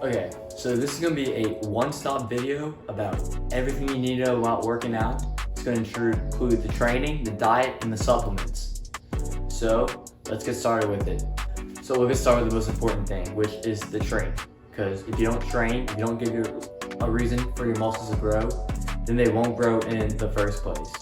Okay, so this is going to be a one-stop video about everything you need to know about working out. It's going to include the training, the diet, and the supplements. So let's get started with it. So we'll get started with the most important thing, which is the training. Because if you don't train, if you don't give a reason for your muscles to grow, then they won't grow in the first place.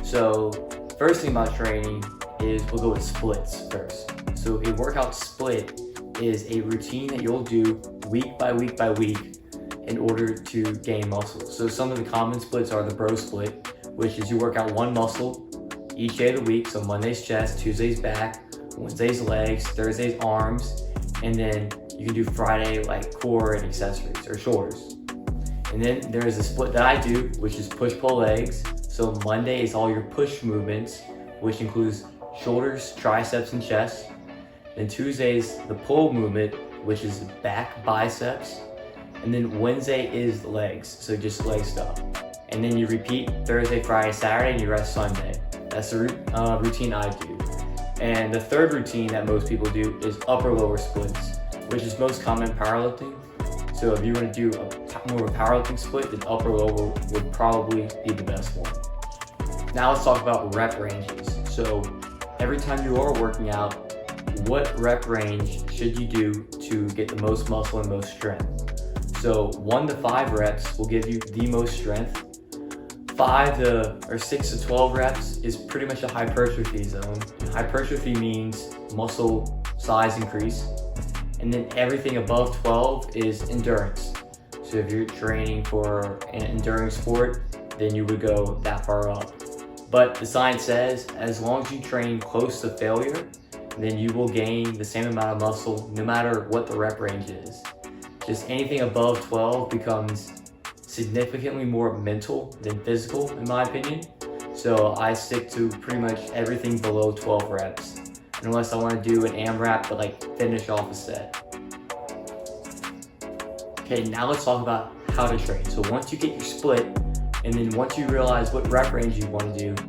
So first thing about training is we'll go with splits first. So a workout split is a routine that you'll do week by week by week in order to gain muscle. So some of the common splits are the bro split, which is you work out one muscle each day of the week. So Monday's chest, Tuesday's back, Wednesday's legs, Thursday's arms, and then you can do Friday like core and accessories or shoulders. And then there's a split that I do, which is push-pull legs. So Monday is all your push movements, which includes shoulders, triceps, and chest. Then Tuesday's the pull movement, which is back, biceps. And then Wednesday is legs, so just leg stuff. And then you repeat Thursday, Friday, Saturday, and you rest Sunday. That's the routine I do. And the third routine that most people do is upper-lower splits, which is most common in powerlifting. So if you want to do more of a powerlifting split, then upper-lower would probably be the best one. Now let's talk about rep ranges. So every time you are working out, what rep range should you do to get the most muscle and most strength? So 1 to 5 reps will give you the most strength. 6 to 12 reps is pretty much a hypertrophy zone. Hypertrophy means muscle size increase. And then everything above 12 is endurance. So if you're training for an endurance sport, then you would go that far up. But the science says as long as you train close to failure, then you will gain the same amount of muscle no matter what the rep range is. Just anything above 12 becomes significantly more mental than physical, in my opinion. So I stick to pretty much everything below 12 reps, unless I want to do an AMRAP but like finish off a set. Okay, now let's talk about how to train. So once you get your split, and then once you realize what rep range you want to do,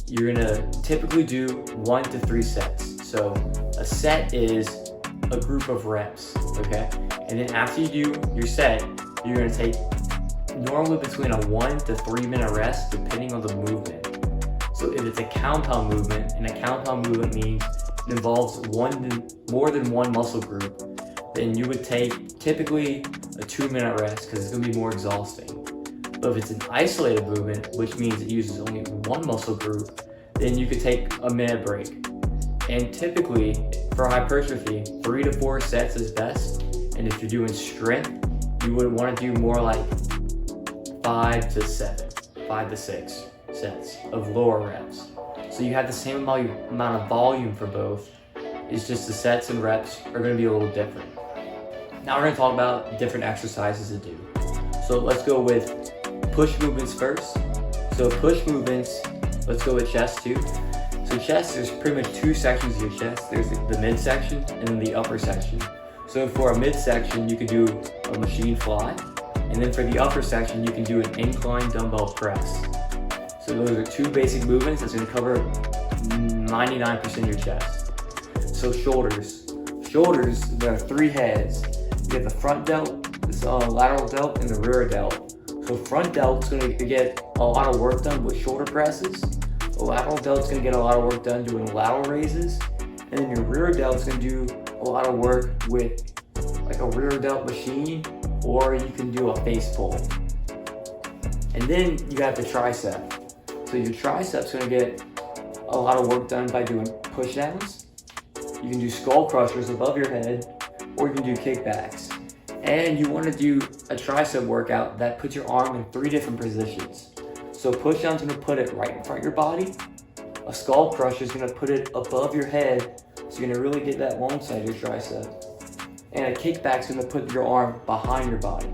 you're gonna typically do 1 to 3 sets. So a set is a group of reps, okay? And then after you do your set, you're gonna take normally between a 1 to 3 minute rest depending on the movement. So if it's a compound movement, and a compound movement means it involves more than one muscle group, then you would take typically a 2-minute rest because it's gonna be more exhausting. But if it's an isolated movement, which means it uses only one muscle group, then you could take a minute break. And typically, for hypertrophy, 3 to 4 sets is best. And if you're doing strength, you would want to do more like 5 to 6 sets of lower reps. So you have the same amount of volume for both. It's just the sets and reps are going to be a little different. Now we're going to talk about different exercises to do. So let's go with push movements first. So push movements, let's go with chest too. So chest, there's pretty much 2 sections of your chest. There's the midsection and then the upper section. So for a midsection, you could do a machine fly. And then for the upper section, you can do an incline dumbbell press. So those are 2 basic movements that's gonna cover 99% of your chest. So shoulders. Shoulders, there are 3 heads. You have the front delt, this lateral delt, and the rear delt. So front delt's gonna get a lot of work done with shoulder presses. The lateral delt's gonna get a lot of work done doing lateral raises. And then your rear delt's gonna do a lot of work with like a rear delt machine, or you can do a face pull. And then you have the tricep. So your tricep's gonna get a lot of work done by doing push downs. You can do skull crushers above your head, or you can do kickbacks. And you want to do a tricep workout that puts your arm in 3 different positions. So push down's going to put it right in front of your body. A skull crusher is going to put it above your head, so you're going to really get that long side of your tricep. And a kickback's going to put your arm behind your body.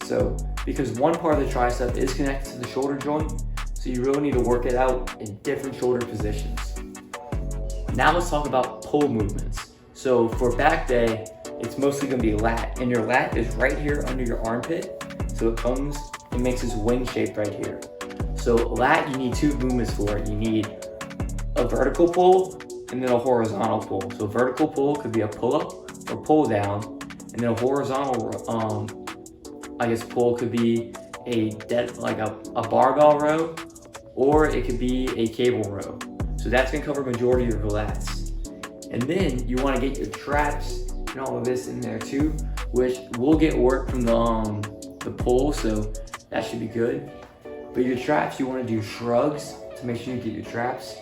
So because one part of the tricep is connected to the shoulder joint, so you really need to work it out in different shoulder positions. Now let's talk about pull movements. So for back day, it's mostly going to be lat, and your lat is right here under your armpit. So it makes this wing shape right here. So lat, you need 2 movements for it. You need a vertical pull and then a horizontal pull. So vertical pull could be a pull up or pull down, And then a horizontal, pull could be like a barbell row, or it could be a cable row. So that's gonna cover majority of your lats. And then you wanna get your traps and all of this in there too, which will get work from the pull, so that should be good. But your traps, you wanna do shrugs to make sure you get your traps.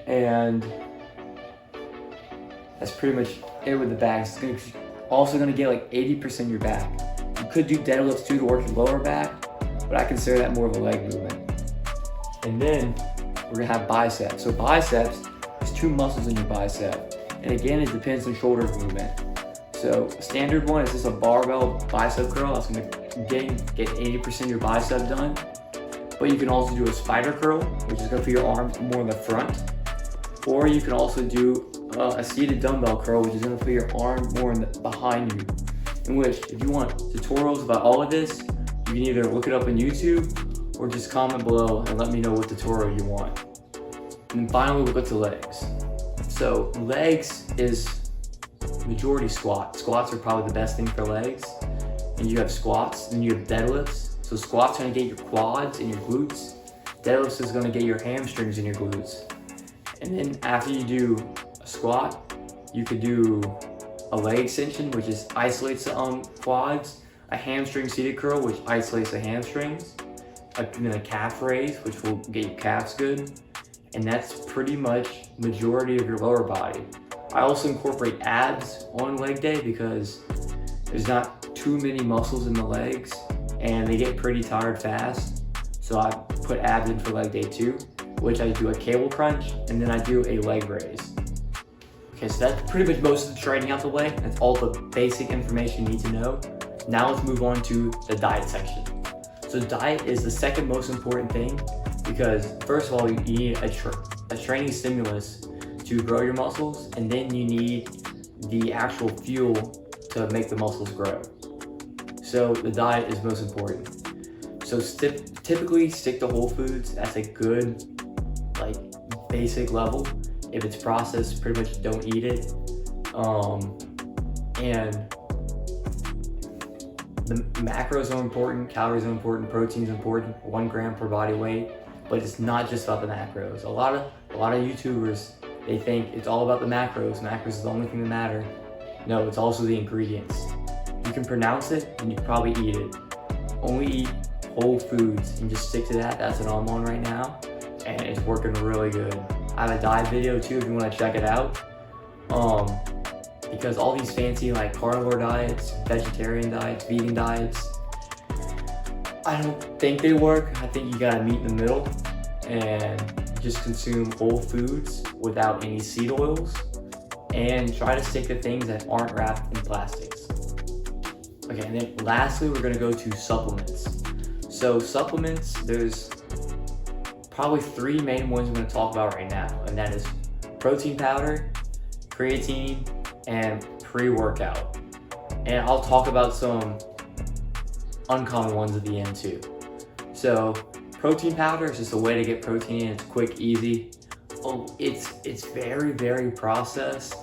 And that's pretty much it with the back. It's also gonna get like 80% of your back. You could do deadlifts too to work your lower back, but I consider that more of a leg movement. And then we're gonna have biceps. So biceps, there's 2 muscles in your bicep. And again, it depends on shoulder movement. So standard one is just a barbell bicep curl. That's gonna get 80% of your bicep done. But you can also do a spider curl, which is gonna put your arms more in the front. Or you can also do a seated dumbbell curl, which is gonna put your arm more behind you. In which, if you want tutorials about all of this, you can either look it up on YouTube or just comment below and let me know what tutorial you want. And then finally, we'll go to legs. So legs is majority squat. Squats are probably the best thing for legs. And you have squats, and you have deadlifts. So squats are gonna get your quads and your glutes. Deadlifts is gonna get your hamstrings and your glutes. And then after you do a squat, you could do a leg extension, which is isolates the quads, a hamstring seated curl, which isolates the hamstrings, and then a calf raise, which will get your calves good. And that's pretty much majority of your lower body. I also incorporate abs on leg day because there's not too many muscles in the legs and they get pretty tired fast. So I put abs in for leg day too, which I do a cable crunch and then I do a leg raise. Okay, so that's pretty much most of the training out the way. That's all the basic information you need to know. Now let's move on to the diet section. So diet is the second most important thing because first of all, you need a training stimulus to grow your muscles, and then you need the actual fuel to make the muscles grow. So the diet is most important. So typically stick to whole foods. That's a good basic level. If it's processed, pretty much don't eat it. And the macros are important, calories are important, proteins are important, 1 gram per body weight. But it's not just about the macros. A lot of YouTubers, they think it's all about the macros. Macros is the only thing that matter. No, it's also the ingredients. You can pronounce it and you can probably eat it. Only eat whole foods and just stick to that. That's what I'm on right now, and it's working really good. I have a diet video too if you want to check it out. Because all these fancy carnivore diets, vegetarian diets, vegan diets, I don't think they work. I think you gotta meet in the middle and just consume whole foods without any seed oils and try to stick to things that aren't wrapped in plastics. Okay, and then lastly, we're gonna go to supplements. So supplements, there's probably 3 main ones we're gonna talk about right now, and that is protein powder, creatine, and pre-workout. And I'll talk about some uncommon ones at the end too. So protein powder is just a way to get protein in. It's quick, easy. It's very, very processed.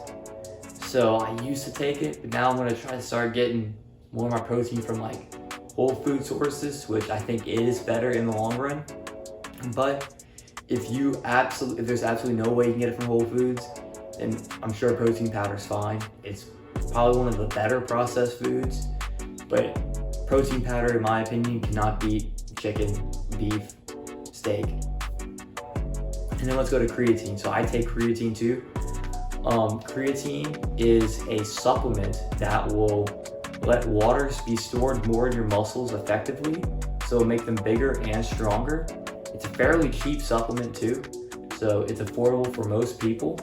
So I used to take it, but now I'm gonna try to start getting more of my protein from whole food sources, which I think is better in the long run. But if there's absolutely no way you can get it from Whole Foods, then I'm sure protein powder is fine. It's probably one of the better processed foods, but protein powder, in my opinion, cannot beat chicken, beef, steak. And then let's go to creatine. So I take creatine too. Creatine is a supplement that will let water be stored more in your muscles effectively, so it'll make them bigger and stronger. It's a fairly cheap supplement too, so it's affordable for most people.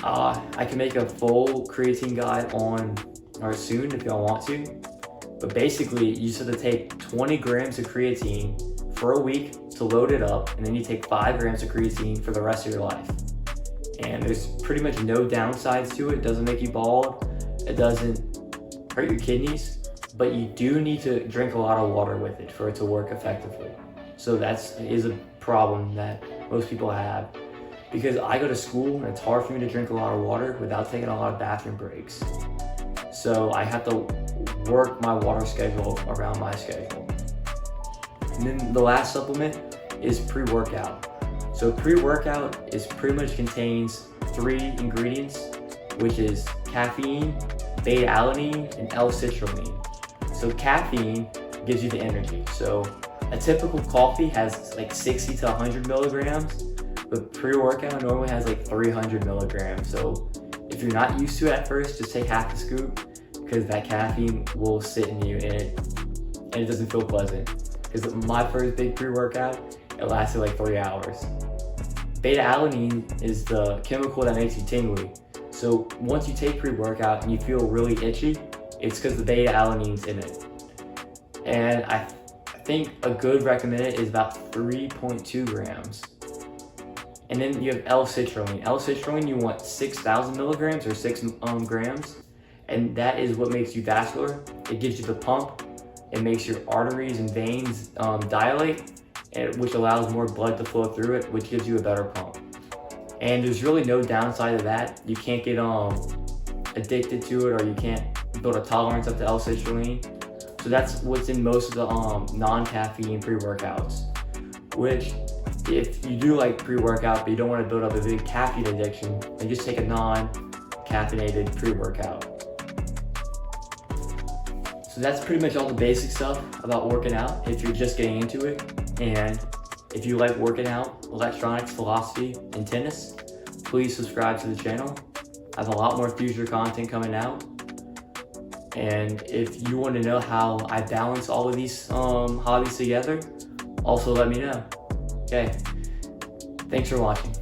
I can make a full creatine guide soon if y'all want to. But basically, you just have to take 20 grams of creatine for a week to load it up, and then you take 5 grams of creatine for the rest of your life. And there's pretty much no downsides to it. It doesn't make you bald. It doesn't hurt your kidneys, but you do need to drink a lot of water with it for it to work effectively. So that is a problem that most people have. Because I go to school and it's hard for me to drink a lot of water without taking a lot of bathroom breaks. So I have to work my water schedule around my schedule. And then the last supplement is pre-workout. So pre-workout is pretty much contains 3 ingredients, which is caffeine, beta-alanine, and L-citrulline. So caffeine gives you the energy. So a typical coffee has like 60 to 100 milligrams, but pre-workout normally has like 300 milligrams. So if you're not used to it at first, just take half a scoop, because that caffeine will sit in you and it doesn't feel pleasant. Because my first big pre-workout, it lasted like 3 hours. Beta-alanine is the chemical that makes you tingly. So once you take pre-workout and you feel really itchy, it's because the beta-alanine's in it. And I think a good recommended is about 3.2 grams. And then you have L-citrulline. L-citrulline, you want 6,000 milligrams or 6 grams. And that is what makes you vascular. It gives you the pump. It makes your arteries and veins dilate, which allows more blood to flow through it, which gives you a better pump. And there's really no downside to that. You can't get addicted to it, or you can't build a tolerance up to L-citrulline. So that's what's in most of the non-caffeine pre-workouts, which if you do like pre-workout but you don't want to build up a big caffeine addiction, then just take a non-caffeinated pre-workout. So that's pretty much all the basic stuff about working out if you're just getting into it. And if you like working out, electronics, philosophy, and tennis, please subscribe to the channel. I have a lot more future content coming out. And if you want to know how I balance all of these hobbies together, also let me know. Okay, thanks for watching.